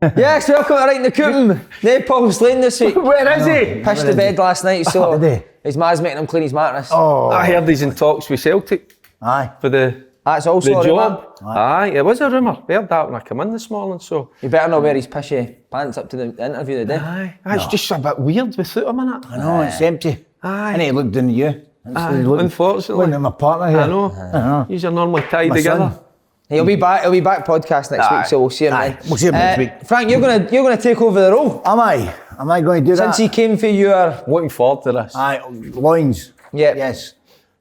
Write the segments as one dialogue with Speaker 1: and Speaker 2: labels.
Speaker 1: Yes, welcome to Right in the Coop. No Paul Slane this week.
Speaker 2: Where is he?
Speaker 1: Pissed the bed last night, so his ma's making him clean his mattress.
Speaker 2: Oh, I heard he's in talks with Celtic.
Speaker 3: Aye.
Speaker 2: For
Speaker 1: that's also
Speaker 2: the
Speaker 1: a
Speaker 2: job.
Speaker 1: rumour.
Speaker 2: Aye, it was a rumour. We heard that when I came in this morning, so...
Speaker 1: You better not wear his pishy pants up to the interview today.
Speaker 2: Aye, it's just a bit weird without him in it.
Speaker 3: I know, it's empty.
Speaker 2: Aye.
Speaker 3: And he looked into you.
Speaker 2: Unfortunately.
Speaker 3: Looking at my partner here.
Speaker 2: I know. These are normally tied
Speaker 3: My
Speaker 2: together.
Speaker 3: son.
Speaker 1: He'll be back podcast next week, so we'll see him then.
Speaker 3: We'll see him next week.
Speaker 1: Frank, you're gonna take over the role.
Speaker 3: Am I? Am I going to do that?
Speaker 1: Since he came for your...
Speaker 2: Looking forward to this.
Speaker 3: Aye, loins.
Speaker 1: Yeah.
Speaker 3: Yes.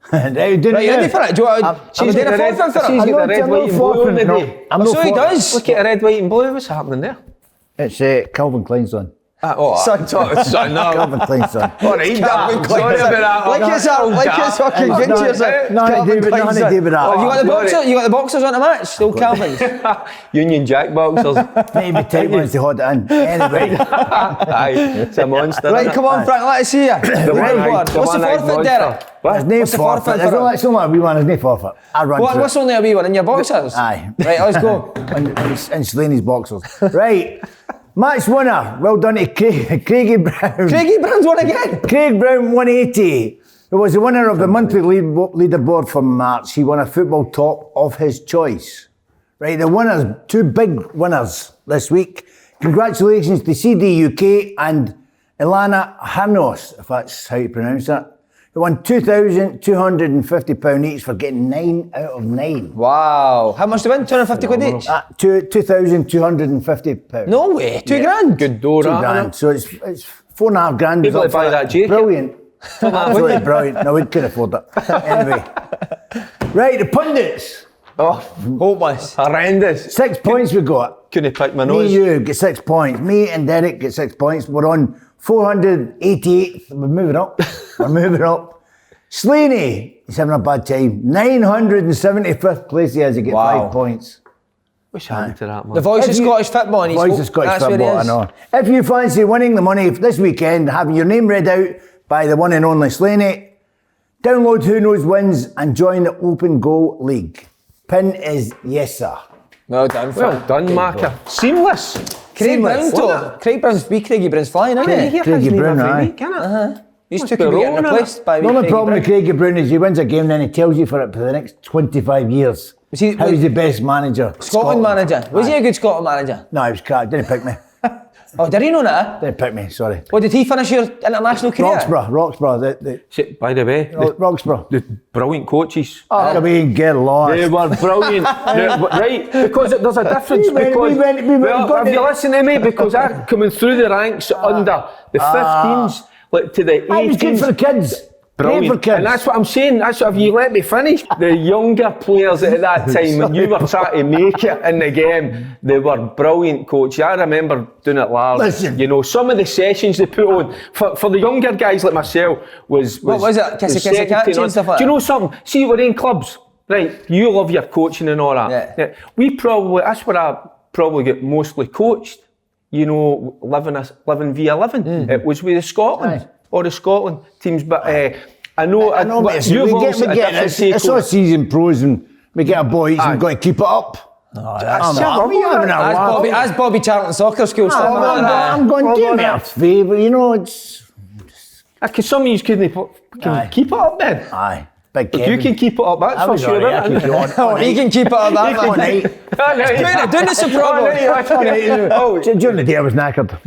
Speaker 1: Right, you ready for it? Do you want
Speaker 2: She's
Speaker 1: to
Speaker 2: got the red,
Speaker 1: for it?
Speaker 2: she's got the red, white and blue on the day.
Speaker 1: So he does.
Speaker 2: Look at the red, white and blue. What's happening there?
Speaker 3: It's Calvin Klein's son.
Speaker 1: Son, no.
Speaker 3: Calvin Klein's son.
Speaker 2: Alright,
Speaker 1: Calvin
Speaker 2: sorry
Speaker 1: Klein's
Speaker 2: about that.
Speaker 1: Like it's fucking pictures.
Speaker 3: Nothing to do with that.
Speaker 1: Have you got the boxers? You got the boxers on the match? Still Calvin's.
Speaker 2: Union Jack boxers.
Speaker 3: Maybe tight ones to hold it in. Anyway.
Speaker 2: Aye, it's a monster.
Speaker 1: Right, come on, Frank, let us see you. What's the forfeit, Derek?
Speaker 3: There's no forfeit. It's only a wee one, there's no forfeit. I run through
Speaker 1: what's only a wee one? In your boxers?
Speaker 3: Aye.
Speaker 1: Right, let's go.
Speaker 3: In Slaney's boxers. Right. Match winner. Well done to Craigie Brown.
Speaker 1: Craigie Brown's won again.
Speaker 3: Craig Brown 180. Who was the winner of the monthly leaderboard for March. He won a football top of his choice. Right, the winners, two big winners this week. Congratulations to CD UK and Ilana Hanos, if that's how you pronounce it. They won £2,250 each for getting 9 out of 9.
Speaker 1: Wow. How much to win? 250 quid each?
Speaker 3: £2,250.
Speaker 1: No way. £2,000.
Speaker 2: Good door,
Speaker 3: £2,000. So it's £4,500.
Speaker 2: People that buy that jacket.
Speaker 3: Brilliant. Absolutely brilliant. No, we could afford it. Anyway. Right, the pundits.
Speaker 1: Oh, hopeless.
Speaker 2: Horrendous.
Speaker 3: 6 points we got.
Speaker 2: Couldn't pick my
Speaker 3: Me
Speaker 2: nose.
Speaker 3: and you get 6 points. Me and Derek get 6 points. We're on 488th. We're moving up. Slaney, he's having a bad time. 975th place he has to get 5 points.
Speaker 2: What's happened to that, man?
Speaker 1: The voice of Scottish football. And
Speaker 3: Voice of Scottish football, I know. If you fancy winning the money this weekend, having your name read out by the one and only Slaney, download Who Knows Wins and join the Open Goal League. Pin is yes, sir.
Speaker 1: Well done, Frank.
Speaker 2: Well done, Marker. Seamless.
Speaker 1: Craig Brown, though. Craig Brown's Craigie Brown's flying, isn't he?
Speaker 3: Craigie Brown,
Speaker 2: every
Speaker 3: aye.
Speaker 2: week, innit?
Speaker 1: These two could be getting replaced by
Speaker 3: The only
Speaker 1: Craigie
Speaker 3: problem
Speaker 1: Brown.
Speaker 3: with Craigie Brown is he wins a game and then he tells you for it for the next 25 years. How he's the best manager.
Speaker 1: Scotland manager. Was he a good Scotland manager?
Speaker 3: No, he was crap. Didn't pick me.
Speaker 1: Oh, did he know that?
Speaker 3: Didn't pick me, sorry.
Speaker 1: Well, did he finish your international career?
Speaker 3: Roxburgh.
Speaker 2: By the way,
Speaker 3: Roxburgh.
Speaker 2: the brilliant coaches.
Speaker 3: I mean, get lost.
Speaker 2: They were brilliant. Right, because there's a difference. Have you listened to me? Because I'm coming through the ranks under the 15s, like to the 18s.
Speaker 3: I was good for the kids.
Speaker 2: Brilliant.
Speaker 3: For kids.
Speaker 2: And that's what I'm saying. That's what, if you let me finish, the younger players at that time, when you were trying to make it in the game, they were brilliant coaches. I remember doing it large.
Speaker 3: Listen.
Speaker 2: You know, some of the sessions they put on for the younger guys like myself was
Speaker 1: what was it? Kissy catchy and stuff like that?
Speaker 2: Do you know something? See, we're in clubs, right? You love your coaching and all that.
Speaker 1: Yeah.
Speaker 2: That's where I probably get mostly coached. You know, living via living. It was with Scotland. Or the Scotland teams, but I know
Speaker 3: It's all season pros and we get our boys and we've got to keep it up.
Speaker 1: As Bobby Charlton Soccer School stuff.
Speaker 3: I'm going to do me a favour, you know, it's...
Speaker 2: Because some of you can keep it up then.
Speaker 3: Aye. Big Kevin.
Speaker 2: You can keep it up, that's for sure.
Speaker 1: He can keep it up that much. Doing this a problem.
Speaker 3: During the day I was knackered.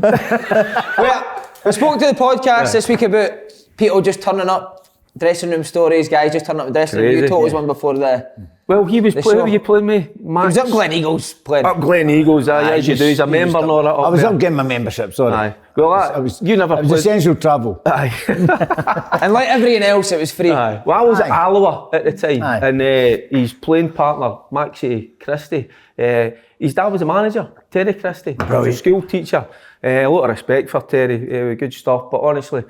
Speaker 1: Well, we spoke to the podcast this week about people just turning up, dressing room stories, guys just turning up in dressing room. You told us one before the...
Speaker 2: Well, he was playing, were you playing me?
Speaker 1: He was up Glen Eagles playing.
Speaker 2: Up Glen Eagles, as you do. He's a member and all that.
Speaker 3: I was up getting my membership, sorry.
Speaker 2: Aye. Well, you never played.
Speaker 3: It was essential travel.
Speaker 2: Aye.
Speaker 1: And like everything else, it was free.
Speaker 2: Aye. Well, I was at Alloa at the time, and his playing partner, Maxie Christie, his dad was a manager, Terry Christie. He was a school teacher. A lot of respect for Terry, good stuff, but honestly,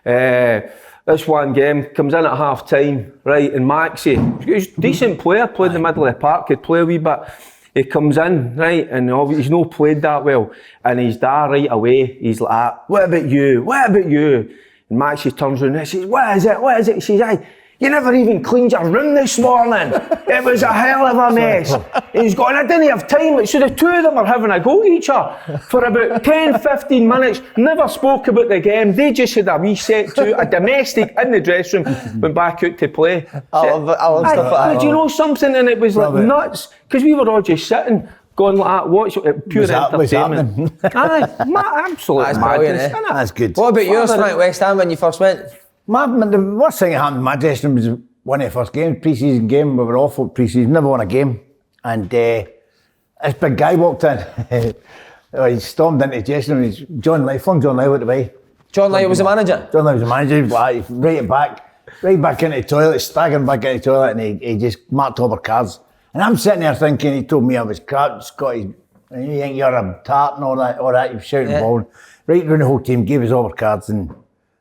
Speaker 2: this one game comes in at half time, right, and Maxie, he's a decent player, played in the middle of the park, could play a wee bit. He comes in, right, and he's not played that well, and his dad right away, he's like, what about you? And Maxie turns around and says, what is it? He says, You never even cleaned your room this morning. It was a hell of a mess. He's going, I didn't have time. So the two of them are having a go at each other for about 10, 15 minutes. Never spoke about the game. They just had a wee set to, a domestic in the dressing room, went back out to play.
Speaker 1: I love stuff like that.
Speaker 2: Do you know something? And it was like nuts, because we were all just sitting, going like that, watching it, pure entertainment. Aye, absolutely madness.
Speaker 3: That's good.
Speaker 1: What about yours, Frank, West Ham, when you first went?
Speaker 3: The worst thing that happened in my dressing room was one of the first games, pre-season game. We were awful at pre-season, never won a game. And this big guy walked in. He stormed into the dressing room. He's John Lye, flung John Lye out the way.
Speaker 1: John Lye was the manager?
Speaker 3: John Lye was the manager. He was like, right back into the toilet, staggering back into the toilet, and he just marked all our cards. And I'm sitting there thinking, he told me I was crap, Scotty, you think you're a tart and all that, he was shouting ball. Right around the whole team, gave us all our cards, and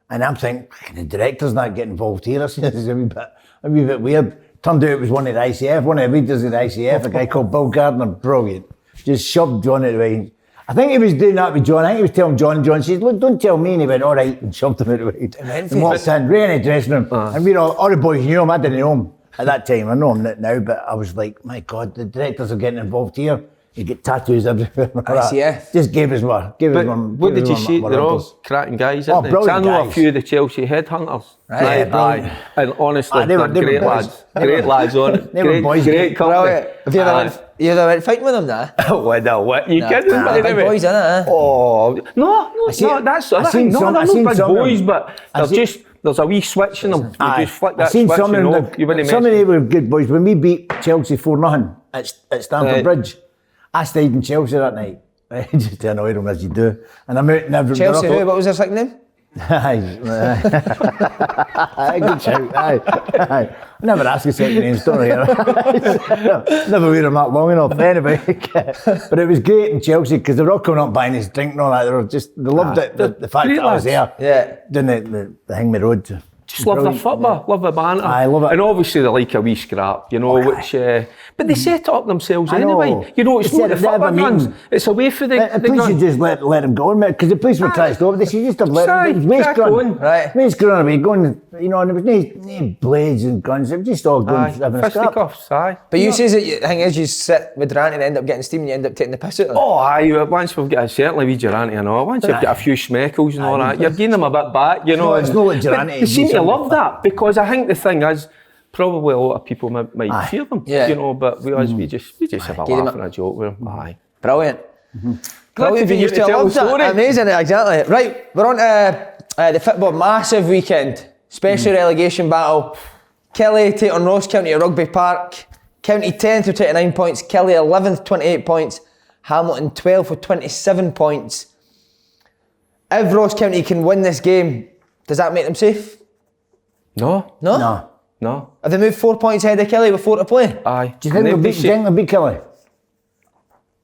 Speaker 3: I'm thinking, the director's not getting involved here. This is a wee bit weird. Turned out it was one of the ICF, one of the readers of the ICF, a guy called Bill Gardner, brilliant. Just shoved John out of the way. I think he was doing that with John. I think he was telling John says, look, don't tell me. And he went, all right, and shoved him out of the way. And walked in, right in the dressing room. And we all the boys knew him. I didn't know him at that time. I know him now, but I was like, my God, the directors are getting involved here. You get tattoos everywhere.
Speaker 1: ICF.
Speaker 3: Just gave us one.
Speaker 2: What did you see? They're all cracking guys, aren't they?
Speaker 3: Brilliant
Speaker 2: I know
Speaker 3: guys.
Speaker 2: a few of the Chelsea headhunters.
Speaker 3: Right.
Speaker 2: And honestly,
Speaker 3: They were
Speaker 2: great
Speaker 3: boys.
Speaker 2: lads. Great lads on it.
Speaker 3: They were boys.
Speaker 2: Great company.
Speaker 1: Have you ever went fighting with them now?
Speaker 2: What? You kidding me?
Speaker 1: Big boys, innit?
Speaker 2: Oh, no, that's the other thing. No, they're not big boys, but they're just, there's a wee switch in them. You just flick that switch, you know.
Speaker 3: Some of them were good boys. When we beat Chelsea 4-0 at Stamford Bridge, I stayed in Chelsea that night. Just to annoy them as you do. And I'm out in every
Speaker 1: Chelsea who? What was their second name?
Speaker 3: Aye. Good shout. Aye. I never ask a second name, don't I? Never wear them that long enough. Anyway, but it was great in Chelsea because they were all coming up buying us drink and all that. They loved it. The fact that I was there.
Speaker 1: Yeah.
Speaker 3: Doing the Hingme Road.
Speaker 2: Just love the football, love the banter.
Speaker 3: I love it.
Speaker 2: And obviously they like a wee scrap, you know, which... but they set it up themselves anyway. You know, it's not the football guns. It's away for the
Speaker 3: police should just let them go, because the police would try to stop it. They should just have let them waste gun.
Speaker 1: Right.
Speaker 3: Waste gun away, going, you know, and there was no blades and guns. They were just all going having a scrap.
Speaker 2: Fisticuffs, aye.
Speaker 1: But you says that the thing is, you sit with Durant and end up getting steam and you end up taking the piss out of them.
Speaker 2: Oh, aye, once we've got, certainly with Durant and all, once you've got a few schmeckles and all that, you're giving them a bit back, you know.
Speaker 3: It's not like Durant.
Speaker 2: They seem to love that, because I think the thing is, probably a lot of people might fear them, you know, but we just have a laugh and a joke with them. Aye.
Speaker 1: Brilliant.
Speaker 2: Brilliant, you used to love that.
Speaker 1: Amazing, exactly. Right, we're on to the football massive weekend. Special relegation battle. Kelly take on Ross County at Rugby Park. County 10th with 29 points. Kelly 11th, 28 points. Hamilton 12th with 27 points. If Ross County can win this game, does that make them safe?
Speaker 2: No.
Speaker 1: Have they moved 4 points ahead of Kelly with 4 to play?
Speaker 2: Aye.
Speaker 3: Do you think they'll beat Kelly?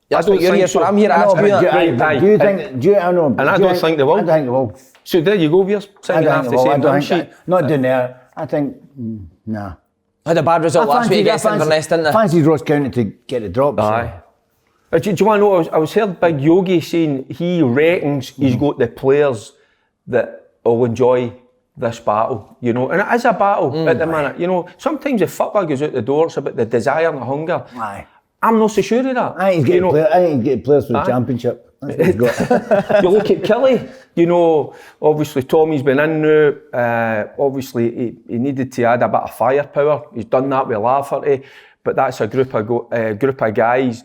Speaker 1: That's what you're here for. I'm here to ask you that.
Speaker 3: Do you think? I know.
Speaker 2: And I don't think they will.
Speaker 3: I don't think they will.
Speaker 2: So there you go, Veers. Singing off the same hymn sheet.
Speaker 3: Not doing that. I think, nah.
Speaker 1: Had a bad result last week against Inverness, didn't they?
Speaker 3: Fancy Ross County to get the drop.
Speaker 2: Aye. Do you want to know, I was heard Big Yogi saying he reckons he's got the players that will enjoy this battle, you know, and it is a battle at the minute, you know. Sometimes if football goes out the door, it's about the desire and the hunger.
Speaker 3: Aye.
Speaker 2: I'm not so sure of that.
Speaker 3: I think he's getting players for the championship. That's what he's got.
Speaker 2: You look at Kelly, you know, obviously Tommy's been in now, obviously he needed to add a bit of firepower. He's done that with Lafferty, but that's a group of guys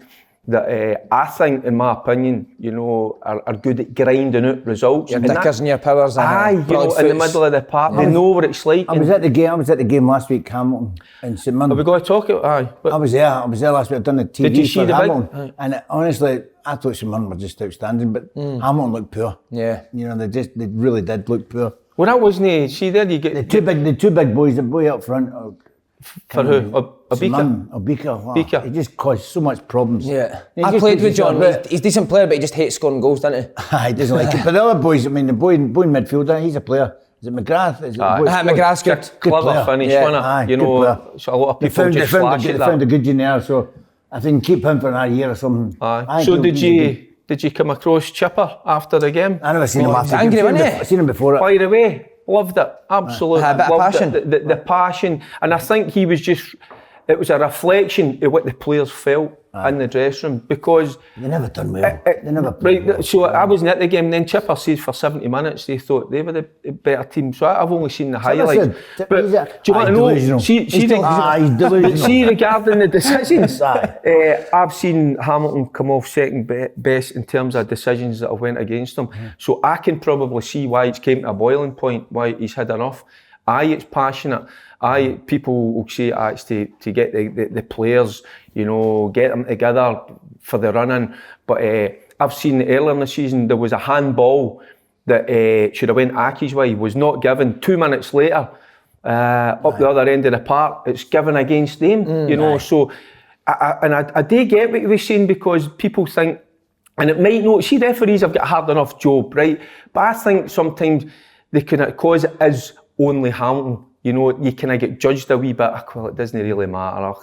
Speaker 2: that I think, in my opinion, you know, are good at grinding out results.
Speaker 1: Your Dickers and your Powers.
Speaker 2: Aye, you know, in the middle of the park, they know what it's like.
Speaker 3: I was at the game last week, Hamilton and St Mirren.
Speaker 2: Are we going to talk about? Aye.
Speaker 3: I was there last week. I've done the TV
Speaker 2: Did you see
Speaker 3: for
Speaker 2: the
Speaker 3: Hamilton, and honestly, I thought St Mirren were just outstanding, but Hamilton looked poor.
Speaker 1: Yeah,
Speaker 3: you know, they really did look poor.
Speaker 2: Well, that wasn't. See there, you get
Speaker 3: the two big boys, the boy up front.
Speaker 2: For who?
Speaker 3: Obika. He just caused so much problems.
Speaker 1: Yeah. I played with John. He's a decent player, but he just hates scoring goals, doesn't he?
Speaker 3: He doesn't like it. But the other boys, I mean, the boy in midfield, he's a player. Is it McGrath?
Speaker 1: McGrath's good.
Speaker 2: Clever finish, wasn't it? You know, so a lot of people just flash at that.
Speaker 3: They found a good engineer, so I think keep him for another year or something.
Speaker 2: Aye. So did you come across Chipper after the game?
Speaker 3: I never seen him after.
Speaker 1: Angry, wasn't he?
Speaker 3: I seen him before it.
Speaker 2: By the way, loved it, absolutely.
Speaker 1: A bit of
Speaker 2: Loved
Speaker 1: passion.
Speaker 2: it, the passion, and I think he was just, it was a reflection of what the players felt in the dressing room, because
Speaker 3: They never done well. They never played
Speaker 2: right,
Speaker 3: well.
Speaker 2: so I wasn't at the game, and then Chipper says for 70 minutes they thought they were the better team, so I've only seen the highlights. But do you want to know,
Speaker 3: He's delusional.
Speaker 2: see regarding the decisions, I've seen Hamilton come off second best in terms of decisions that have went against him, so I can probably see why it's came to a boiling point, why he's had enough. It's passionate. People will say it's to get the players, you know, get them together for the running. But I've seen earlier in the season there was a handball that should have went Aki's way, was not given. 2 minutes later, up the other end of the park, it's given against them. You know, so I do get what you were saying, because people think, and it might not. See, referees have got a hard enough job, right? But I think sometimes they can, cause it is only Hamilton. You know, you kind of get judged a wee bit. Well, it doesn't really matter.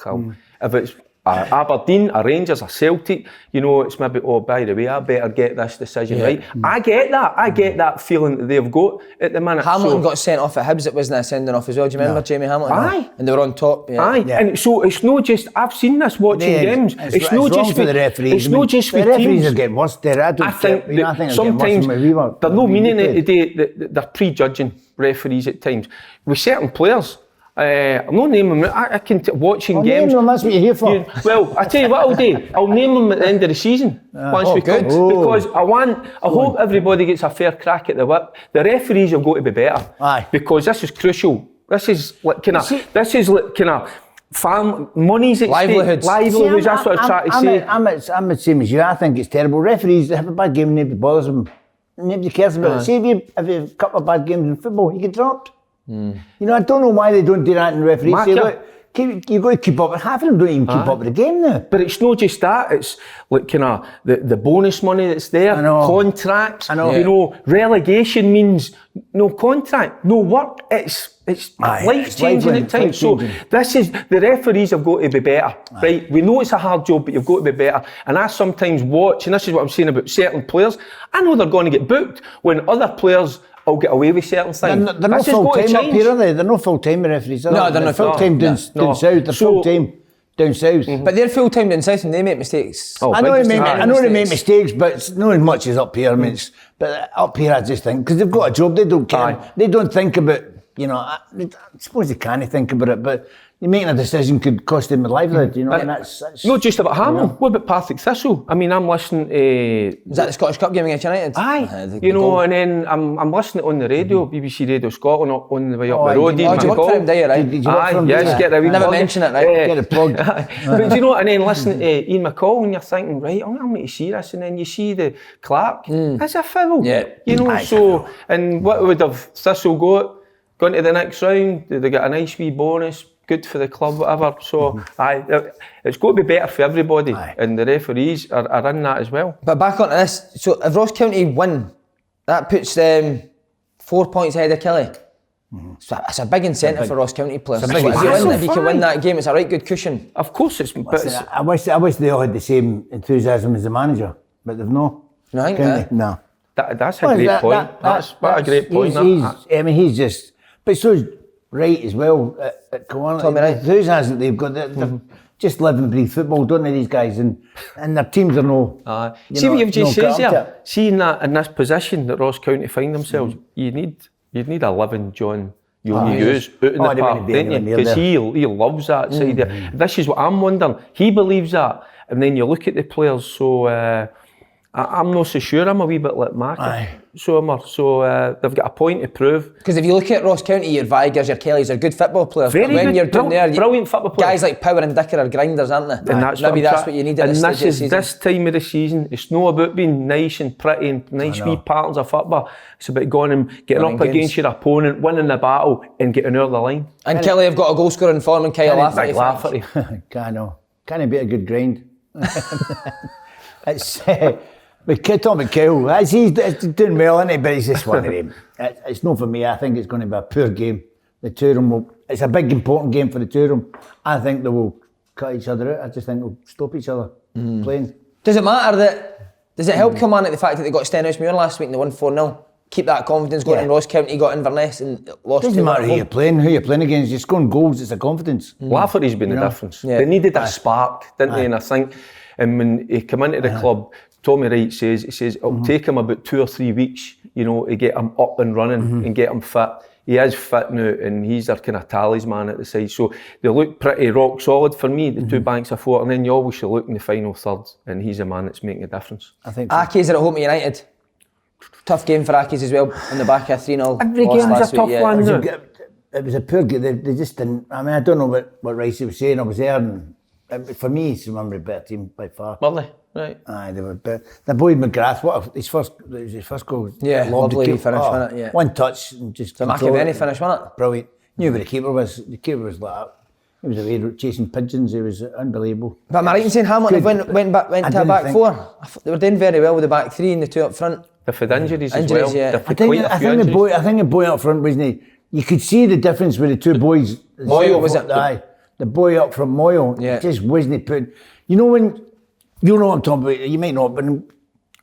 Speaker 2: If it's Aberdeen, a Rangers, a Celtic, you know, it's maybe, oh, by the way, I better get this decision right. I get that. I get that feeling that they've got at the minute.
Speaker 1: Hamilton got sent off at Hibs. It wasn't a sending off as well. Do you remember Jamie Hamilton?
Speaker 2: Aye.
Speaker 1: And they were on top. Yeah.
Speaker 2: Aye. And so it's not just, I've seen this watching games.
Speaker 3: It's not just for the referees.
Speaker 2: It's not just for
Speaker 3: the referees
Speaker 2: teams.
Speaker 3: are getting worse there. I think
Speaker 2: sometimes they're no meaning it today. They're prejudging referees at times with certain players. I'm not naming them. I can watching games.
Speaker 3: Name them, that's what you're here for.
Speaker 2: Well, I tell you what I'll do. I'll name them at the end of the season once we come, because I hope everybody gets a fair crack at the whip. The referees have got to be better.
Speaker 3: Aye.
Speaker 2: Because this is crucial. This is like kind of money's at
Speaker 1: Livelihoods.
Speaker 2: stake. Livelihoods. That's what I'm trying to say.
Speaker 3: I'm the same as you. I think it's terrible. Referees, they have a bad game, nobody bothers them. Nobody cares about it. See, if you have a couple of bad games in football, you get dropped. You know, I don't know why they don't do that in referees. You've got to keep up. Half of them don't even keep up with the game now.
Speaker 2: But it's not just that. It's like kind of the bonus money that's there, contracts. You know, relegation means no contract, no work. It's life changing at times. So this is, the referees have got to be better, right? We know it's a hard job, but you've got to be better. And I sometimes watch, and this is what I'm saying about certain players. I know they're going to get booked when other players will get away with certain things.
Speaker 3: They're not full-time up here, are they? They're not full-time referees, are they?
Speaker 1: No, they're not
Speaker 3: full-time down south. They're full-time down south.
Speaker 1: But they're full-time down south and they make mistakes.
Speaker 3: I know they make mistakes, but it's not as much as up here. I mean, but up here I just think, because they've got a job, they don't care. They don't think about, you know, I suppose they can't think about it, but making a decision could cost them a livelihood, you know, and that's
Speaker 2: not just about Hamilton. What about Partick Thistle? I mean, I'm listening to...
Speaker 1: Was that the Scottish Cup game against United?
Speaker 2: Aye. You know, and then I'm listening on the radio, BBC Radio Scotland, on the way up the road.
Speaker 1: Did you work for him, do you, right?
Speaker 3: Did you work for him?
Speaker 2: Yes, get a wee
Speaker 1: Never mention it, right?
Speaker 3: Get a plug.
Speaker 2: But you know, and then listening to Ian McCall, and you're thinking, right, I'm going to see this, and then you see the Clark. That's a foul.
Speaker 1: Yeah.
Speaker 2: You know, so, and what would have Thistle gone to the next round? Did they get a nice wee bonus? Good for the club, whatever. So, it's got to be better for everybody, and the referees are in that as well.
Speaker 1: But back onto this, so if Ross County win, that puts them 4 points ahead of Kelly. So it's a big incentive for Ross County players. If you can win that game, it's a right good cushion.
Speaker 2: Of course,
Speaker 3: I wish they all had the same enthusiasm as the manager, but they've not.
Speaker 1: You think that?
Speaker 3: No.
Speaker 2: That's a great point. That's a great point.
Speaker 3: I mean, he's just, but so's right as well at Kilmarnock. The enthusiasm they've got, they're just live and breathe football, don't they, these guys? And their teams are no.
Speaker 2: See what you've just said there. Seeing that in this position that Ross County find themselves, you'd need a living John Hughes out in the park, don't you? Because he loves that side there. This is what I'm wondering. He believes that, and then you look at the players. So I'm not so sure. I'm a wee bit like Mark. So they've got a point to prove.
Speaker 1: Because if you look at Ross County, your Vigers, your Kellys are good football players.
Speaker 2: Very
Speaker 1: but when
Speaker 2: good,
Speaker 1: you're down there,
Speaker 2: brilliant football players.
Speaker 1: Guys like Power and Dicker are grinders, aren't they?
Speaker 2: And that's
Speaker 1: maybe that's what you need.
Speaker 2: And this time of the season. It's not about being nice and pretty and nice wee patterns of football. It's about going and getting up against your opponent, winning the battle, and getting over the line.
Speaker 1: And Kelly have got a goal scoring form and Kyle Lafferty.
Speaker 3: Can't be a good grind. It's. But Tom McKell, he's doing well, isn't he? But he's just one of them. It's not for me. I think it's going to be a poor game. The two of them will. It's a big, important game for the two of them. I think they will cut each other out. I just think they'll stop each other playing.
Speaker 1: Does it matter that? Does it help Kilmarnock the fact that they got Stenhousemuir last week and they won 4-0? keep that confidence going in Ross County, got Inverness and lost.
Speaker 3: Doesn't matter who you're playing against. You're scoring goals. It's a confidence.
Speaker 2: Lafferty's been the difference.
Speaker 1: Yeah.
Speaker 2: They needed a spark, didn't they? And I think, and when he came into the club, Tommy Wright says it'll take him about 2 or 3 weeks, to get him up and running and get him fit. He is fit now, and he's their kind of talisman at the side. So they look pretty rock solid for me, the 2 banks of 4, and then you always should look in the final third, and he's a man that's making a difference.
Speaker 3: I think so.
Speaker 1: Aki's are at home to United. Tough game for Aki's as well, on the back of 3-0.
Speaker 2: Every game was a tough one.
Speaker 3: It was a poor game. They just didn't. I mean, I don't know what Ricey was saying. I was there, and for me, he's remember a better team by far.
Speaker 2: Lovely, right?
Speaker 3: Aye, they were better. The boy McGrath, his first goal.
Speaker 1: Yeah, lovely finish, wasn't it? Yeah.
Speaker 3: One touch and just.
Speaker 1: The McAvenny finish, wasn't it?
Speaker 3: Brilliant. Knew where the keeper was. The keeper was like that. He was away chasing pigeons. He was unbelievable.
Speaker 1: But am I right in saying Hamilton went to a back 4? They were doing very well with the back 3 and the 2 up front.
Speaker 2: They've had injuries as well.
Speaker 1: Yeah.
Speaker 3: I think the boy up front wasn't. You could see the difference with the 2 boys.
Speaker 1: Moyo was it?
Speaker 3: Aye, the boy up from Moyo.
Speaker 1: Yeah.
Speaker 3: Just wasn't put. You know what I'm talking about. You might not, but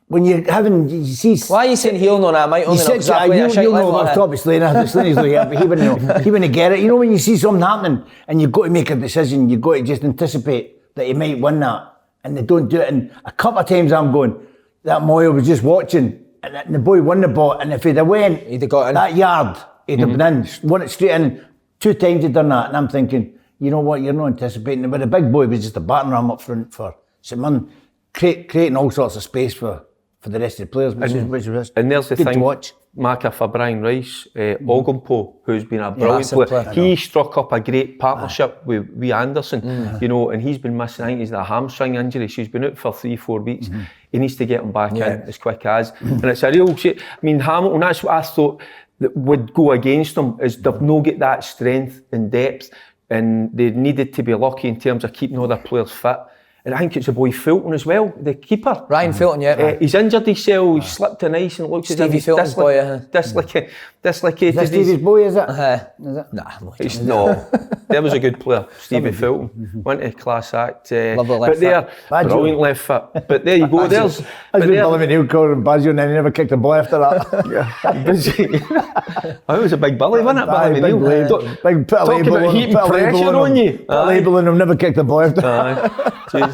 Speaker 3: when you're having, you see.
Speaker 1: Why are you saying he'll know that? I might only know exactly.
Speaker 3: You know off top of Slaney's here, but he wouldn't know. He wouldn't get it. You know when you see something happening and you've got to make a decision, you've got to just anticipate that he might win that, and they don't do it. And a couple of times I'm going, that Moyo was just watching. And the boy won the ball, and if he'd have went
Speaker 1: he'd have got in.
Speaker 3: that yard, he'd have been in, won it straight in. 2 times he'd done that, and I'm thinking, you know what, you're not anticipating it. But the big boy was just a battering ram up front for St Mirren, creating all sorts of space for the rest of the players, which was
Speaker 2: and there's the
Speaker 3: good
Speaker 2: thing,
Speaker 3: to watch.
Speaker 2: Maka for Brian Rice, Ogumpo, who's been a brilliant player. He struck up a great partnership with Anderson, and he's been missing. I think he's a hamstring injury. She's been out for 3-4 weeks. He needs to get him back in as quick as. And it's a real shit. I mean, Hamilton, that's what I thought that would go against them, is they've not get that strength and depth, and they needed to be lucky in terms of keeping all their players fit. And I think it's a boy Fulton as well, the keeper.
Speaker 1: Ryan Fulton, yeah.
Speaker 2: He's injured himself, he's slipped in ice and it looks
Speaker 1: Stevie
Speaker 2: as if he's
Speaker 1: Fulton's boy,
Speaker 3: Is
Speaker 2: dislocated.
Speaker 3: that Stevie's boy, is it?
Speaker 1: Is it?
Speaker 2: Nah, no. There was a good player, Stevie Fulton. Went to class act.
Speaker 1: Lovely left
Speaker 2: foot. Brilliant left foot. But there you go, there's...
Speaker 3: I was Billy Neil calling him Baggio, and then he never kicked the ball after that.
Speaker 2: I was a big Billy, wasn't it?
Speaker 3: Big label. Big put a
Speaker 2: Talking
Speaker 3: label
Speaker 2: about
Speaker 3: on
Speaker 2: heat
Speaker 3: him.
Speaker 2: and pressure on you.
Speaker 3: Put a label on him, never kicked the ball after.
Speaker 2: Jeez,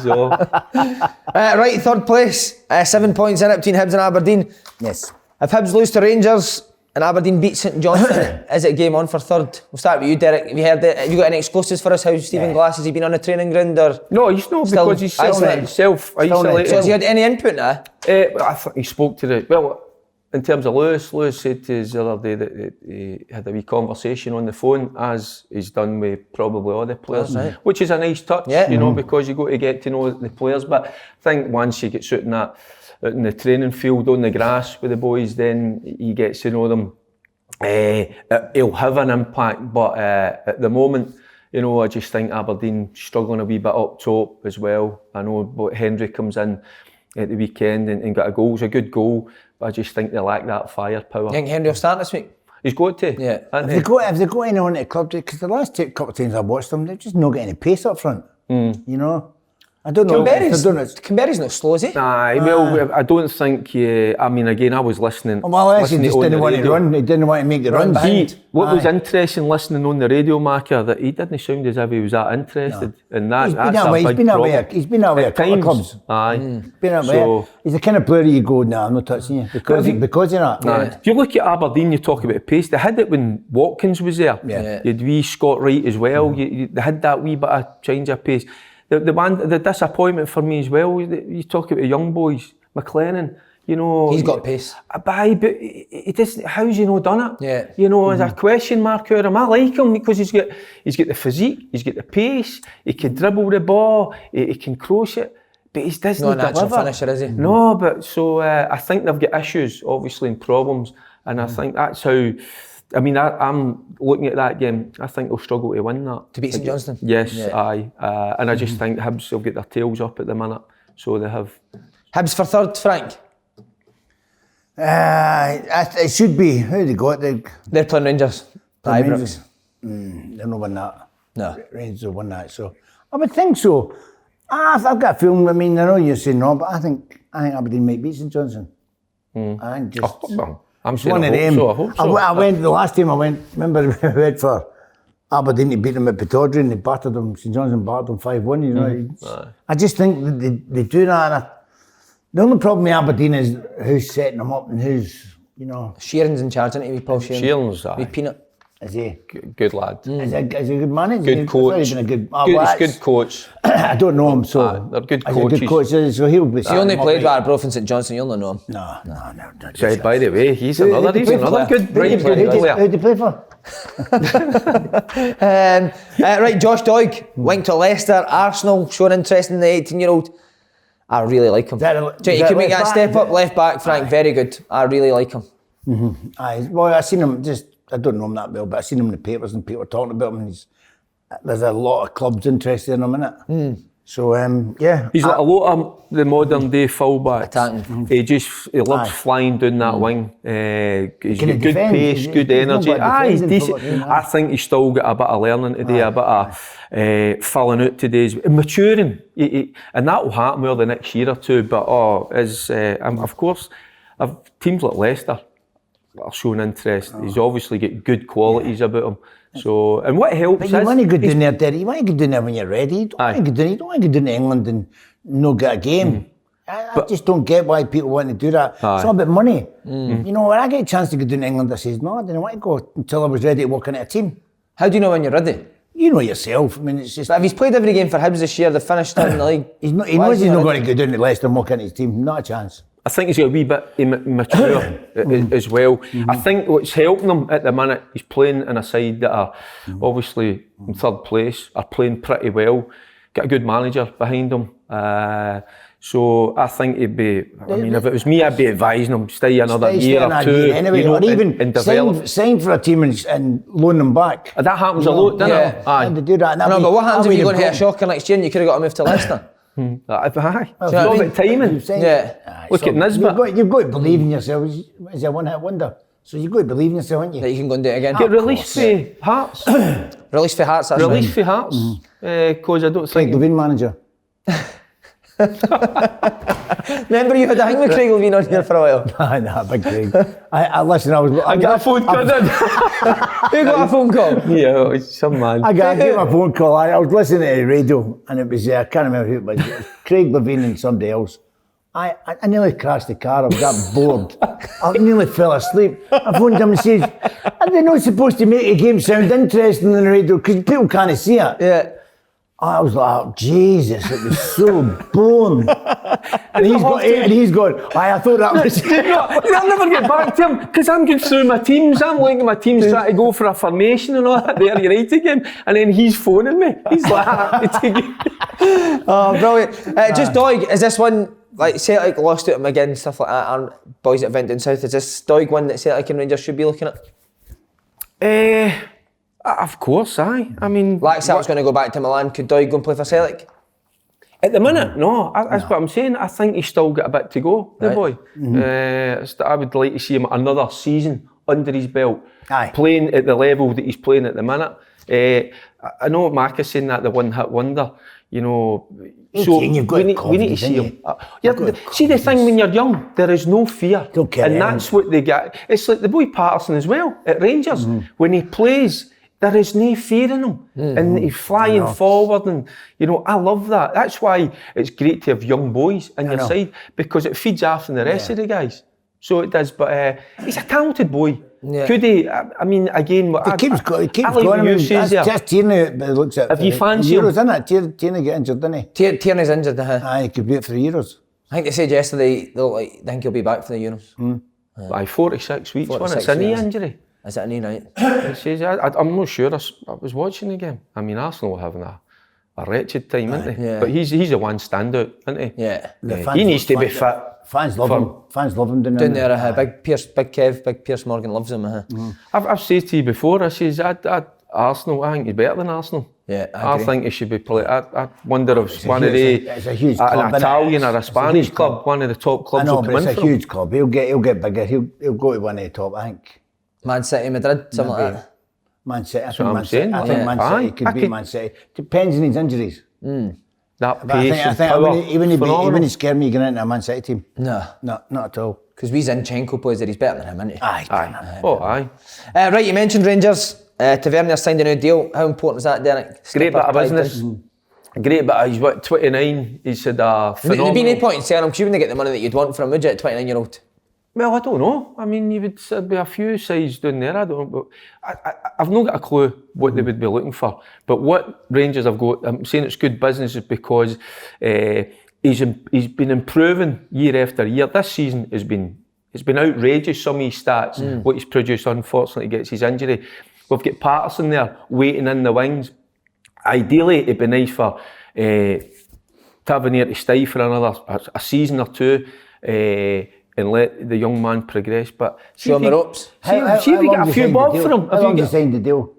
Speaker 1: Right, third place, 7 points in it between Hibs and Aberdeen.
Speaker 3: Yes.
Speaker 1: If Hibs lose to Rangers and Aberdeen beat St Johnstone, is it game on for third? We'll start with you, Derek. Have you heard it? Have you got any exclusives for us? How Stephen Glass, has he been on the training ground or?
Speaker 2: No, he's not,
Speaker 1: Still
Speaker 2: because he's
Speaker 1: isolated?
Speaker 2: self-isolated.
Speaker 1: So has he had any input now?
Speaker 2: I think he spoke to in terms of Lewis said to us the other day that he had a wee conversation on the phone, as he's done with probably all the players, which is a nice touch, because you got to get to know the players. But I think once he gets out in the training field on the grass with the boys, then he gets to know them. He'll have an impact, but at the moment, I just think Aberdeen struggling a wee bit up top as well. I know Henry comes in at the weekend and got a goal. It was a good goal, but I just think they lack that firepower.
Speaker 1: You think Henry will start this week?
Speaker 2: He's got to.
Speaker 1: Yeah.
Speaker 3: Have they got anyone at the club? Because the last couple of times I've watched them, they've just not got any pace up front. I don't know.
Speaker 1: Canberra's not slow, is he?
Speaker 2: Well, I don't think. I mean, again, I was listening.
Speaker 3: Well, he just didn't want to run. He didn't want to make the runs.
Speaker 2: What was interesting listening on the radio marker, that he didn't sound as if he was that interested in that.
Speaker 3: He's been that way. He's been that way a couple of clubs.
Speaker 2: Aye.
Speaker 3: Been that way. He's the kind of player you go, nah, I'm not touching you because of that.
Speaker 2: If you look at Aberdeen, you talk about pace. They had it when Watkins was there.
Speaker 1: Yeah.
Speaker 2: You had wee Scott Wright as well. They had that wee bit of change of pace. The disappointment for me as well, you talk about young boys, McLennan,
Speaker 1: he's got pace.
Speaker 2: But he doesn't, how's he not done it?
Speaker 1: Yeah.
Speaker 2: There's a question mark out of him. I like him because he's got the physique, he's got the pace, he can dribble the ball, he can cross it, but he doesn't
Speaker 1: not an
Speaker 2: deliver.
Speaker 1: actual finisher, is he?
Speaker 2: No, but so I think they've got issues, obviously, and problems, and I think that's how. I mean, I'm looking at that game. I think they'll struggle to win that.
Speaker 1: To beat St Johnstone?
Speaker 2: Yes, aye. And I just think Hibs will get their tails up at the minute. So they have.
Speaker 1: Hibs for third, Frank?
Speaker 3: It should be. How do they go?
Speaker 1: They're playing Rangers.
Speaker 3: Rangers. They'll not win that.
Speaker 1: No.
Speaker 3: Rangers will win that. So I would think so. I've got a feeling. I mean, I know you're saying no, but I think Aberdeen might beat St Johnstone. I think just.
Speaker 2: I'm
Speaker 3: It's
Speaker 2: saying
Speaker 3: one
Speaker 2: I
Speaker 3: of
Speaker 2: hope
Speaker 3: them.
Speaker 2: so, I hope so.
Speaker 3: I went, the last time I went, remember we went for Aberdeen to beat them at Pittodrie and they battered them, St John's battered them 5-1, you know. I just think that they do that. And the only problem with Aberdeen is who's setting them up and who's, you know.
Speaker 1: Sheeran's in charge, isn't he, with Paul Sheeran?
Speaker 2: Sheeran's, aye.
Speaker 1: With Peanut.
Speaker 3: Is he?
Speaker 2: Good lad.
Speaker 3: Is he a good manager?
Speaker 2: Good coach.
Speaker 3: He's been a good,
Speaker 2: He's good coach.
Speaker 3: I don't know him, so.
Speaker 2: They're good
Speaker 3: He's a
Speaker 2: coaches.
Speaker 3: good coach, so he'll be.
Speaker 1: He only played with Arbroath and St Johnson, you'll not know him.
Speaker 3: No.
Speaker 2: So, by the way, he's another good, brilliant player.
Speaker 3: Who did he play for?
Speaker 1: Right, Josh Doig, linked to Leicester, Arsenal, showing interest in the 18-year-old. I really like him. You can make that step up, left back, Frank, very good. I really like him.
Speaker 3: Aye, well, I seen him I don't know him that well, but I seen him in the papers and people talking about him. And there's a lot of clubs interested in him, innit? So, yeah.
Speaker 2: He's like a lot of the modern day fullback.
Speaker 1: Attacking.
Speaker 2: He loves flying down that wing. He's
Speaker 3: Can he
Speaker 2: got good
Speaker 3: defend?
Speaker 2: pace, good
Speaker 3: He's not
Speaker 2: energy.
Speaker 3: bad
Speaker 2: He's
Speaker 3: defending
Speaker 2: decent.
Speaker 3: for what,
Speaker 2: I think he's still got a bit of learning to do, a bit of filling out today, maturing. And that will happen over the next year or two. But of course, teams like Leicester are showing interest. He's obviously got good qualities about him. So, and what helps
Speaker 3: But you want to go down there, Derry. You want to go down there when you're ready. You don't want to go down to England and not get a game. I just don't get why people want to do that. It's all about money. You know, when I get a chance to go down to England, I says, no, I didn't want to go until I was ready to walk into a team.
Speaker 1: How do you know when you're ready?
Speaker 3: You know yourself. I mean, it's just.
Speaker 1: But if he's played every game for Hibs this year, they finished third in the league.
Speaker 3: He knows he's not going to go down to Leicester and walk into his team. Not a chance.
Speaker 2: I think he's got a wee bit mature as well. I think what's helping him at the minute, he's playing in a side that are obviously in third place, are playing pretty well, got a good manager behind him. So I think he'd be, I mean, if it was me, I'd be advising him, stay another year or two,
Speaker 3: anyway,
Speaker 2: you know,
Speaker 3: or even
Speaker 2: and develop.
Speaker 3: sign for a team and loan them back.
Speaker 2: That happens a lot, doesn't it?
Speaker 3: Aye. They do that.
Speaker 1: No, but what happens if you go and hit a shocker next year and you could have got to move to Leicester?
Speaker 2: Aye. It's all
Speaker 1: I mean?
Speaker 2: about timing.
Speaker 1: Yeah.
Speaker 2: Look at Nisbet.
Speaker 3: You've got to believe in yourself. It's a one-hit wonder. So you've got to believe in yourself, haven't you?
Speaker 1: That you can go and do it again.
Speaker 2: Get released for Hearts.
Speaker 1: Released for Hearts, that's
Speaker 2: Released for Hearts. Because I don't think...
Speaker 3: Craig Levine manager.
Speaker 1: Remember you had a thing with Craig Levine on here for a while?
Speaker 3: Nah, big Craig. Listen,
Speaker 2: I got a phone call.
Speaker 1: Who got a phone call?
Speaker 2: Yeah, it's some man.
Speaker 3: I gave him a phone call. I was listening to the radio and it was, I can't remember who it was. It was Craig Levine and somebody else. I nearly crashed the car. I was that bored. I nearly fell asleep. I phoned him and says, are they not supposed to make a game sound interesting on the radio because people can't see it?
Speaker 1: Yeah.
Speaker 3: I was like, oh, Jesus, it was so boring. and he's going, I thought that was...
Speaker 2: I'll never get back to him because I'm going through my teams. I'm looking at my teams trying to go for a formation and all that. They're United game. And then he's phoning me. He's like,
Speaker 1: oh, brilliant. Just Doig, is this one, like Celtic lost to him again, stuff like that, and boys that went down south, is this Doig one that Celtic and Rangers should be looking at?
Speaker 2: Of course, aye. I mean...
Speaker 1: Laxalt's going to go back to Milan. Could Doig go and play for Celtic?
Speaker 2: At the minute, no. That's what I'm saying. I think he's still got a bit to go, the boy. I would like to see him another season under his belt, playing at the level that he's playing at the minute. I know Mark is saying that the one-hit wonder, you know... So we need to see him. See the thing when you're young, there is no fear. And that's what they get. It's like the boy Patterson as well, at Rangers. When he plays... There is no fear in him, and he's flying forward, and you know I love that. That's why it's great to have young boys on your side because it feeds off on the rest of the guys. So it does. But he's a talented boy. Yeah. Could he? I mean, again,
Speaker 3: he keeps going. I mean, that's just Tierney. But it looks at.
Speaker 2: Have you fancied him?
Speaker 3: Euros, isn't it? Tierney get injured, didn't he?
Speaker 1: Tierney's injured.
Speaker 3: He could be it for the Euros.
Speaker 1: I think they said yesterday they think he'll be back for the Euros.
Speaker 2: By 46 weeks, it's a knee injury.
Speaker 1: Is it a knee, right?
Speaker 2: It says, I'm not sure. I was watching the game. I mean, Arsenal were having a wretched time, isn't he? Yeah. But he's the one standout, isn't he?
Speaker 1: Yeah.
Speaker 2: He needs to be fit.
Speaker 3: Fans love him. Fans love him down
Speaker 1: there. Big Piers Morgan loves him.
Speaker 2: I've said to you before, I says, Arsenal, I think he's better than Arsenal.
Speaker 1: Yeah,
Speaker 2: I think he should be playing. I wonder if one of the an Italian or a Spanish club, one of the top clubs will come in.
Speaker 3: It's a huge club. He'll get bigger. He'll go to one of the top, I think.
Speaker 1: Man City, Madrid, something like that.
Speaker 3: Man City, I
Speaker 2: think
Speaker 3: Man City could beat Man City. Depends on his injuries.
Speaker 2: That pace
Speaker 3: I think even he scared me getting into a Man City team.
Speaker 1: No,
Speaker 3: not at all.
Speaker 1: Because Zinchenko plays there, he's better than him, isn't he?
Speaker 3: Aye.
Speaker 2: Oh, aye.
Speaker 1: Right, you mentioned Rangers. Tavernier signed a new deal. How important is that, Derek?
Speaker 2: Great bit of business. Great bit. He's 29. He's had a phenomenal...
Speaker 1: There'd be no point in saying him, because you wouldn't get the money that you'd want from him, would you, at 29-year-old?
Speaker 2: Well, I don't know. I mean, there'd be a few sides down there. I don't know. But I've not got a clue what they would be looking for. But what Rangers have got, I'm saying it's good business, is because he's been improving year after year. This season it's been outrageous, some of his stats, what he's produced. Unfortunately, he gets his injury. We've got Patterson there waiting in the wings. Ideally, it'd be nice for Tavernier to stay for a season or two and let the young man progress. But
Speaker 1: show him the ropes.
Speaker 2: See if you get a few bob for him.
Speaker 3: How long have you signed the deal?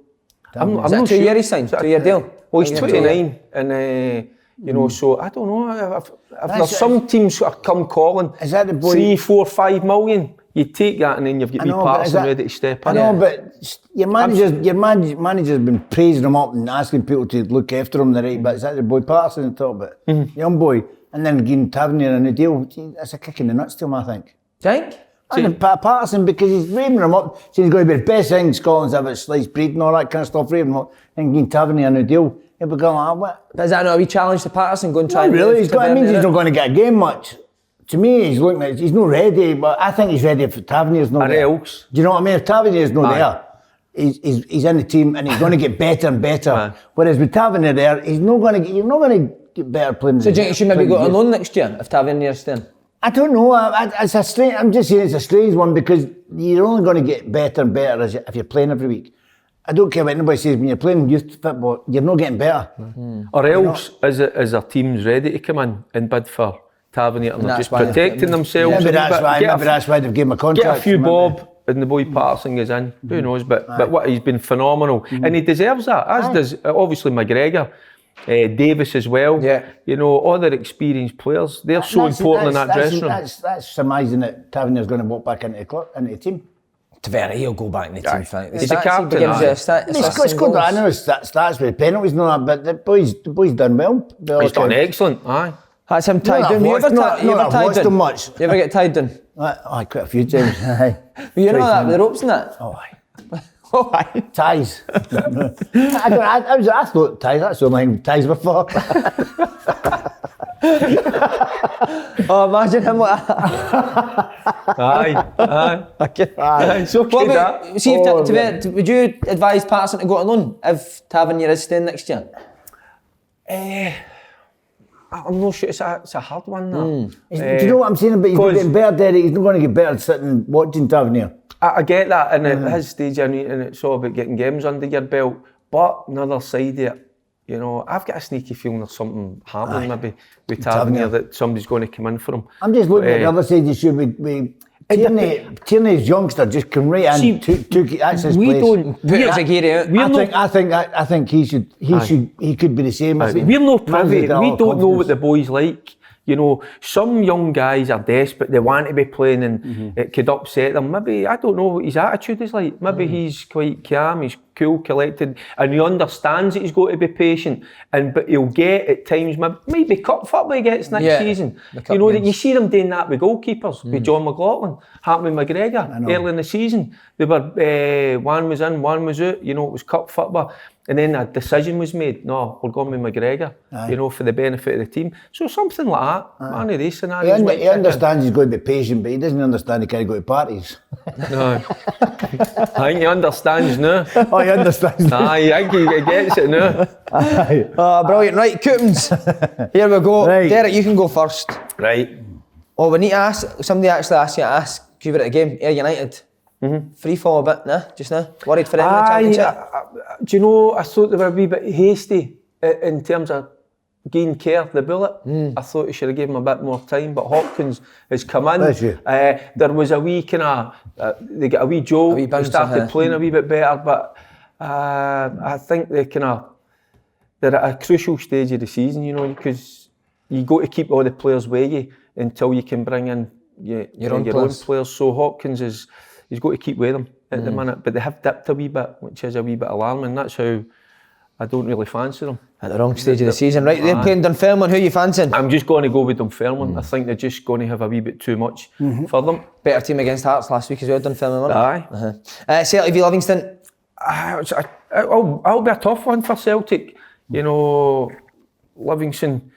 Speaker 1: Is that 2 year he signed? 2 year deal?
Speaker 2: Well, he's 29 and you know, so I don't know if there's some teams sort of come calling.
Speaker 3: Is that the boy?
Speaker 2: 3, 4, 5 million. You take that and then you've got Patterson ready to step in.
Speaker 3: I know, but your manager's been praising him up and asking people to look after him the right bit. Is that the boy Patterson on top of it? Young boy. And then getting Tavernier in the deal. That's a kick in the nuts to him, I think.
Speaker 1: Do you think?
Speaker 3: And Patterson, because he's raving him up, saying he's going to be the best thing in Scotland's ever sliced bread and all that kind of stuff, raving him up, and getting Tavernier in the deal. He'll be going, what?
Speaker 1: But is that not a wee challenge to Patterson, going try and...
Speaker 3: Really, it means he's not going to get a game much. To me, he's looking like he's not ready, but I think he's ready if Tavernier's not there.
Speaker 2: Else.
Speaker 3: Do you know what I mean? If Tavernier's not there, he's in the team and he's going to get better and better. Whereas with Tavernier there, you're not going to get better playing.
Speaker 1: So do you think he should maybe go on loan next year if Tavernier's staying?
Speaker 3: I don't know. It's a strange. I'm just saying it's a strange one because you're only going to get better and better if you're playing every week. I don't care what anybody says, when you're playing youth football, you're not getting better.
Speaker 2: Or else, is our teams ready to come in and bid for Tavernier and they're just protecting themselves?
Speaker 3: Maybe that's why they've given him a contract.
Speaker 2: Get a few bob and the boy Patterson goes in. Who knows? But what, he's been phenomenal. And he deserves that, as does obviously McGregor. Davis as well. You know, other experienced players. They're so important in that dressing room.
Speaker 3: That's surmising that Tavernier's going to walk back into the team.
Speaker 1: Tavernier, he'll go back in the team.
Speaker 2: He's a captain.
Speaker 3: He's got I know his stats with penalties and all that, but the boy's done well.
Speaker 2: He's done excellent. Aye.
Speaker 1: That's him tied down. You ever get tied down?
Speaker 3: Aye, quite a few times. Aye.
Speaker 1: You know that with the ropes and that?
Speaker 3: Oh, aye. Oh, aye. Ties. I thought ties. That's the only thing ties were for.
Speaker 1: Oh, imagine him like that.
Speaker 2: Aye. It's okay that.
Speaker 1: See, would you advise Patterson to go on loan if Tavernier is staying next year?
Speaker 2: I'm not sure. It's a hard one.
Speaker 3: Do you know what I'm saying? But he's not getting better, Derek. He's not going to get better sitting watching Tavernier.
Speaker 2: I get that, and at his stage, and it's all about getting games under your belt. But another side of it, you know, I've got a sneaky feeling there's something happening maybe with Tavernier that somebody's going to come in for him.
Speaker 3: I'm just looking at the other side. You should be. Tierney's youngster just come right in. That's his place. I think he could be the same.
Speaker 2: We're not privy. We don't know what the boy's like. You know, some young guys are desperate, they want to be playing and it could upset them. Maybe, I don't know what his attitude is like. Maybe he's quite calm, he's cool, collected, and he understands that he's got to be patient. But he'll get at times, maybe cup football he gets next season. You know, that you see them doing that with goalkeepers, with John McLaughlin, happened with McGregor early in the season. They were, one was in, one was out, you know, it was cup football. And then a decision was made, no, we're going with McGregor, you know, for the benefit of the team. So something like that, one of these scenarios.
Speaker 3: He understands he's going to be patient, but he doesn't understand he can't go to parties.
Speaker 2: No. I think he understands now.
Speaker 3: Oh, he understands.
Speaker 2: Aye, I think he gets it now.
Speaker 1: Oh, brilliant. Right, Coopens. Here we go. Right. Derek, you can go first.
Speaker 2: Right.
Speaker 1: Oh, we need to ask, somebody actually asked you to ask you about the game, Ayr United. Free fall a bit, nah, just now. Worried for them in the championship?
Speaker 2: Do you know, I thought they were a wee bit hasty in terms of giving Kerr the bullet. I thought he should have given him a bit more time, but Hopkins has come in. There was a wee kind of, they got a wee jolt, they started playing a wee bit better, but I think they're at a crucial stage of the season, you know, because you got to keep all the players with you until you can bring in your own players. So Hopkins he's got to keep with them at the minute, but they have dipped a wee bit, which is a wee bit alarming. That's how I don't really fancy them.
Speaker 1: At the wrong stage of the season. Right, they're playing Dunfermline. Who are you fancying?
Speaker 2: I'm just going to go with Dunfermline. I think they're just going to have a wee bit too much for them.
Speaker 1: Better team against Hearts last week as well, Dunfermline, wasn't it?
Speaker 2: Aye.
Speaker 1: Celtic v Livingston.
Speaker 2: It'll be a tough one for Celtic. You know, Livingston,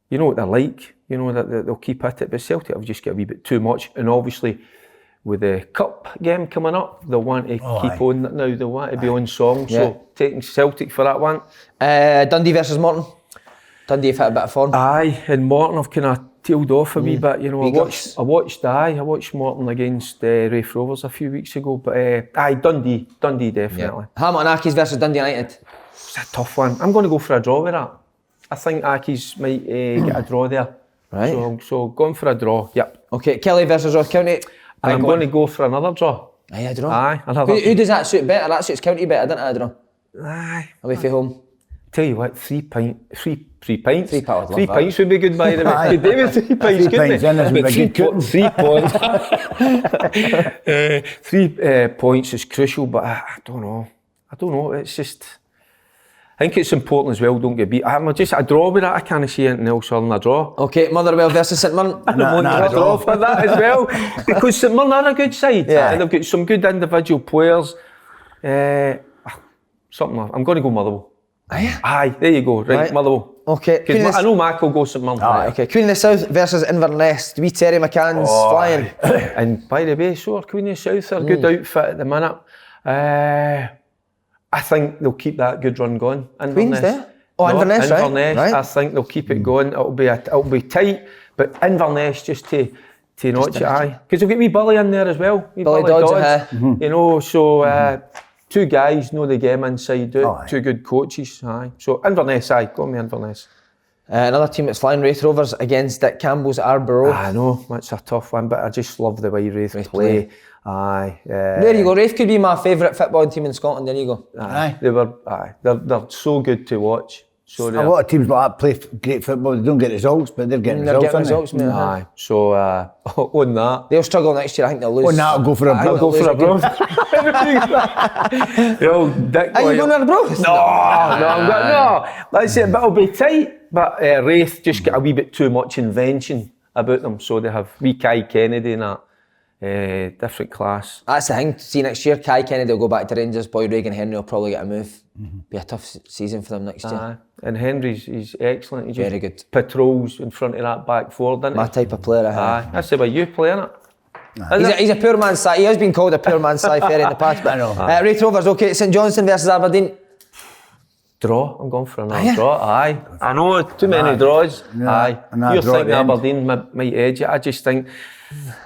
Speaker 2: you know what they're like. You know that they'll keep at it, but Celtic have just got a wee bit too much. And obviously, with the cup game coming up, they'll want to keep on now. They'll want to be on song. So taking Celtic for that one.
Speaker 1: Dundee versus Morton. Dundee have hit a bit of form.
Speaker 2: Aye, and Morton have kind of tailed off a wee bit. You know, I watched Morton against Raith Rovers a few weeks ago. But Dundee definitely.
Speaker 1: Yeah. Hamilton Accies versus Dundee United.
Speaker 2: It's a tough one. I'm going to go for a draw with that. I think Accies might get a draw there.
Speaker 1: Right.
Speaker 2: So going for a draw. Yep.
Speaker 1: Okay, Kelly versus Ross County.
Speaker 2: And I'm going to go for another draw.
Speaker 1: Aye, a draw.
Speaker 2: Aye, another.
Speaker 1: Who does that suit better? That suits County better, doesn't it, a draw?
Speaker 2: Aye.
Speaker 1: Away from home.
Speaker 2: Tell you what, 3 pints. 3 pints would be good, by the way. Good day with 3 pints, couldn't 3 points is crucial, but I don't know. It's just, I think it's important as well, don't get beat. I'm just a draw with that. I can't see anything else other than a draw.
Speaker 1: Okay, Motherwell versus St Mirren.
Speaker 2: I want a draw for that as well, because St Mirren are a good side. And they've got some good individual players. I'm going to go Motherwell. Aye, there you go. Right. Motherwell.
Speaker 1: Okay.
Speaker 2: I know Mac will go St Mirren.
Speaker 1: Okay. Queen of the South versus Inverness. Wee Terry McCann's flying.
Speaker 2: And by the way, so are Queen of the South. Are a good outfit at the minute. I think they'll keep that good run going.
Speaker 1: Queen's there? Oh, Inverness, right?
Speaker 2: I think they'll keep it going. It'll be tight, but Inverness just to notch it. Aye, because they've got wee Billy in there as well.
Speaker 1: Billy Dodge.
Speaker 2: You know, so. 2 guys know the game inside out, 2 good coaches. Aye. So Inverness, go on me Inverness.
Speaker 1: Another team that's flying, Raith Rovers against Dick Campbell's Arborough.
Speaker 2: I know, that's a tough one, but I just love the way Raith play. Aye.
Speaker 1: There you go, Raith could be my favourite footballing team in Scotland, there you go.
Speaker 2: Aye. They're so good to watch. So
Speaker 3: a lot of teams like that play great football, they don't get results, but they're getting results.
Speaker 2: Aye. So on that.
Speaker 1: They'll struggle next year, I think they'll lose.
Speaker 3: On that, I'll go for a
Speaker 2: I'll go for a bro. Yo, Dick.
Speaker 1: Are you going to a bro?
Speaker 2: No. Let's say, but it'll be tight. But Raith just get a wee bit too much invention about them, so they have wee Kai Kennedy and that. Different class.
Speaker 1: That's the thing. See, next year, Kai Kennedy will go back to Rangers. Boy, Regan Henry will probably get a move. Be a tough season for them next year.
Speaker 2: And he's excellent. He
Speaker 1: very good.
Speaker 2: Patrols in front of that back four, doesn't he?
Speaker 1: My type of player.
Speaker 2: That's the way you play, isn't it?
Speaker 1: He's a poor man's side. He has been called a poor man's side fair in the past. But I know. Raith Rovers, okay. St Johnstone versus Aberdeen.
Speaker 2: Draw. I'm going for another draw. Aye. I know too many draws. Aye. You're thinking Aberdeen might edge it. I just think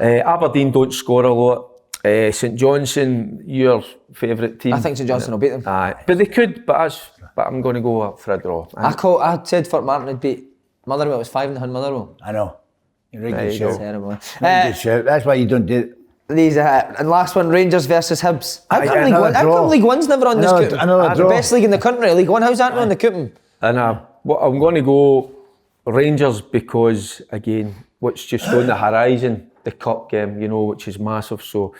Speaker 2: Aberdeen don't score a lot. St Johnstone, your favourite team.
Speaker 1: I think St Johnstone will beat them.
Speaker 2: Aye. But they could. But I'm going to go up for a draw.
Speaker 1: I said Fort Martin would beat Motherwell. It was 5-0 Motherwell.
Speaker 3: I know. You're right. Good shout.
Speaker 1: Terrible.
Speaker 3: Good shout. That's why you don't do it.
Speaker 1: These and last one, Rangers versus Hibs. How come League One's never on this coupon? The best league in the country, League One. How's that not on the coupon?
Speaker 2: And I'm going to go Rangers because again, what's just on the horizon, the cup game, you know, which is massive. So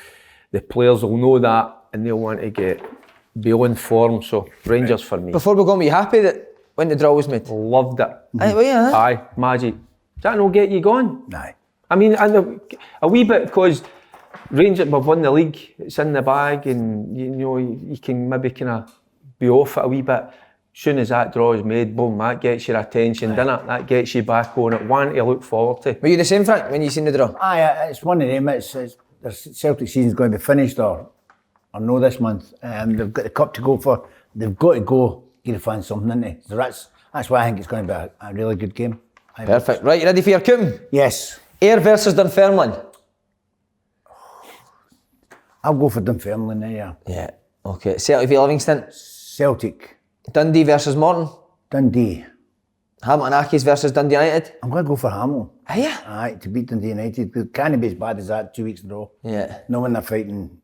Speaker 2: the players will know that and they'll want to be on form. So Rangers for me.
Speaker 1: Before we go on, were you happy that when the draw was made?
Speaker 2: Loved it.
Speaker 1: Aye,
Speaker 2: magic. Does that not get you going?
Speaker 3: Aye.
Speaker 2: I mean, and a wee bit because Rangers have won the league, it's in the bag, and you know you can maybe kind of be off it a wee bit. As soon as that draw is made, boom, that gets your attention, doesn't it? That gets you back on it, one to look forward to.
Speaker 1: Were you the same, Frank, when you seen the draw?
Speaker 3: Aye, it's one of them. The Celtic season's going to be finished or no this month. They've got the cup to go for. They've got to go get the fans something, isn't they? So that's why I think it's going to be a really good game.
Speaker 1: Perfect. Right, you ready for your coupon?
Speaker 3: Yes.
Speaker 1: Ayr versus Dunfermline.
Speaker 3: I'll go for Dunfermline there,
Speaker 1: Yeah. Okay. Celtic v Livingston.
Speaker 3: Celtic.
Speaker 1: Dundee versus Morton.
Speaker 3: Dundee.
Speaker 1: Hamilton Accies versus Dundee United.
Speaker 3: I'm going to go for Hamilton.
Speaker 1: Are you?
Speaker 3: Aye, to beat Dundee United. It can't be as bad as that 2 weeks in a row.
Speaker 1: Yeah.
Speaker 3: No when they're fighting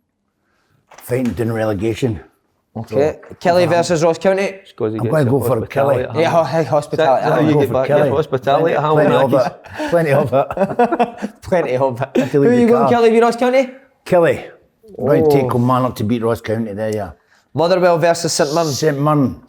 Speaker 3: doing relegation.
Speaker 1: Okay. So, Kelly versus Ross County.
Speaker 3: I'm going to go for Kelly.
Speaker 1: Yeah, hospitality.
Speaker 2: I'm going for Kelly. Hospitality at Hamilton.
Speaker 3: Plenty of it.
Speaker 1: Plenty of it. Who are you going, Kelly v Ross County?
Speaker 3: Kelly. I'm going to take Kilmarnock to beat Ross County there,
Speaker 1: Motherwell versus St Mirren.
Speaker 3: St Mirren.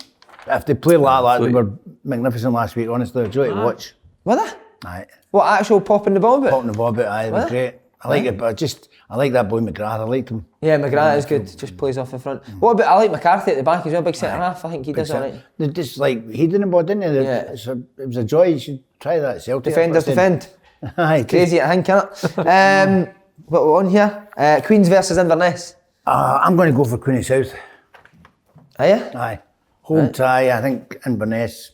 Speaker 3: If they play like that, they were magnificent last week, honestly. A joy to watch.
Speaker 1: Were they?
Speaker 3: Aye.
Speaker 1: What, actual popping the ball about?
Speaker 3: Popping the ball about, aye, they were great. I like it, but I like that boy McGrath, I liked him.
Speaker 1: Yeah, McGrath is good, just plays off the front. What about, I like McCarthy at the back as well, big centre half, I think he does alright.
Speaker 3: They just like, he didn't ball, didn't he?
Speaker 1: Yeah.
Speaker 3: It was a joy, you should try that at Celtic.
Speaker 1: Defenders defend.
Speaker 3: Aye.
Speaker 1: Crazy at Hank, innit? What we're on here? Queens versus Inverness.
Speaker 3: I'm going to go for Queen of South.
Speaker 1: Are you?
Speaker 3: Aye. Home tie, I think Inverness.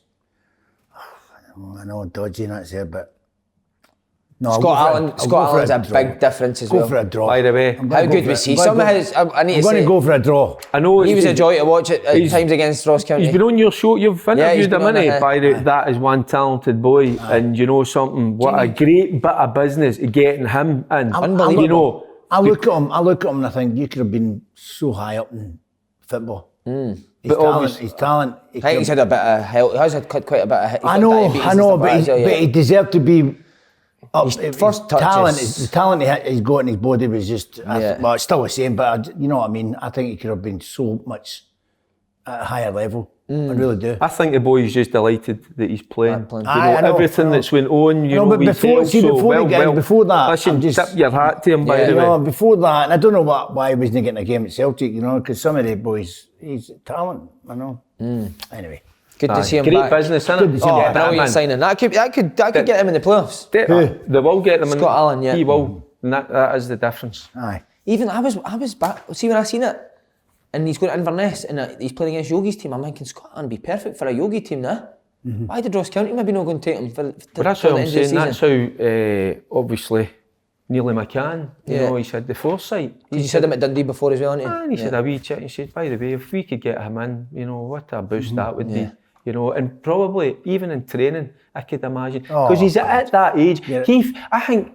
Speaker 3: I know dodgy and that's there, but no,
Speaker 1: Scott Allen's a big difference as well.
Speaker 3: Go for a draw.
Speaker 2: By the way,
Speaker 1: how good was he? Some of his, I need to say,
Speaker 3: I'm going to go for a draw.
Speaker 2: I know
Speaker 1: he was a joy to watch at times against Ross County.
Speaker 2: He's been on your show, you've interviewed him,
Speaker 1: innit?
Speaker 2: That is one talented boy, and you know something, what a great bit of business getting him in.
Speaker 1: Unbelievable.
Speaker 2: You know,
Speaker 3: I look at him and I think you could have been so high up in football. His talent.
Speaker 1: I think he's had a bit of help. He has had quite a bit of help.
Speaker 3: I know, but he deserved to be up.
Speaker 1: His first touches.
Speaker 3: The talent he's got in his body was just, well, it's still the same, but you know what I mean? I think he could have been so much at a higher level. I really do.
Speaker 2: I think the boy's just delighted that he's playing. You know,
Speaker 3: I know,
Speaker 2: everything that's went on, you know,
Speaker 3: but before that,
Speaker 2: listen, tip your hat to him, by the way.
Speaker 3: Before that, and I don't know why he wasn't getting a game at Celtic, you know, because some of the boys, he's talent, I know. Anyway.
Speaker 1: Good to see him
Speaker 2: great
Speaker 1: back.
Speaker 2: Business, innit?
Speaker 1: Brilliant signing. That could get him in the playoffs.
Speaker 2: They will get them in.
Speaker 1: Scott Allen, yeah.
Speaker 2: He will. And that is the difference.
Speaker 3: Aye.
Speaker 1: Even I was back. See, when I seen it, and he's going to Inverness, and he's playing against Yogi's team, I'm thinking Scotland would be perfect for a Yogi team now. Why did Ross County maybe not go and take him for
Speaker 2: But that's what I'm saying. That's how obviously Nearly McCann, you know, he said the foresight.
Speaker 1: You said him at Dundee before as well, didn't you?
Speaker 2: And he said a wee chat. He said, by the way, if we could get him in, you know, what a boost that would be. You know, and probably even in training, I could imagine. Because he's at that age. I think,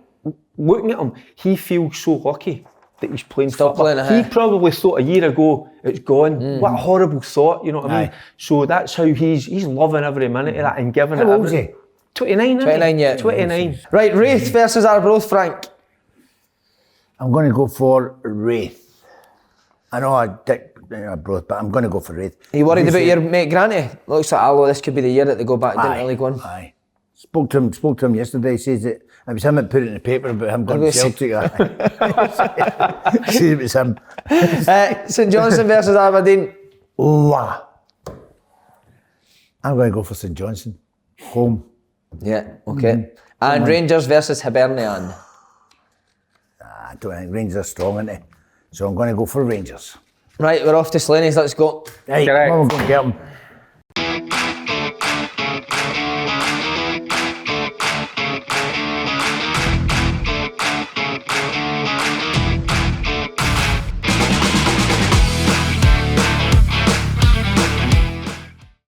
Speaker 2: looking at him, he feels so lucky that he's playing football. He probably thought a year ago, it's gone. What a horrible thought, you know what I mean? So that's how he's loving every minute of that and giving it everything. 29,
Speaker 1: 29, yeah.
Speaker 2: 29.
Speaker 1: Right, Wraith versus Arbroath, Frank.
Speaker 3: I'm going to go for Wraith. I know I dick Arbroath, but I'm going to go for Wraith.
Speaker 1: Are you worried about your mate Granty? Looks like, this could be the year that they go back down to League One.
Speaker 3: Aye. Spoke to him yesterday. He says that it was him that put it in the paper about him going to Celtic. He said it was him.
Speaker 1: St Johnstone versus Aberdeen.
Speaker 3: I'm going to go for St Johnstone. Home.
Speaker 1: Yeah, okay. And Rangers versus Hibernian.
Speaker 3: I don't think Rangers are strong, aren't they? So I'm going to go for Rangers.
Speaker 1: Right, we're off to Slaney's, let's go.
Speaker 3: Right,
Speaker 2: Correct.
Speaker 3: we're going to get them.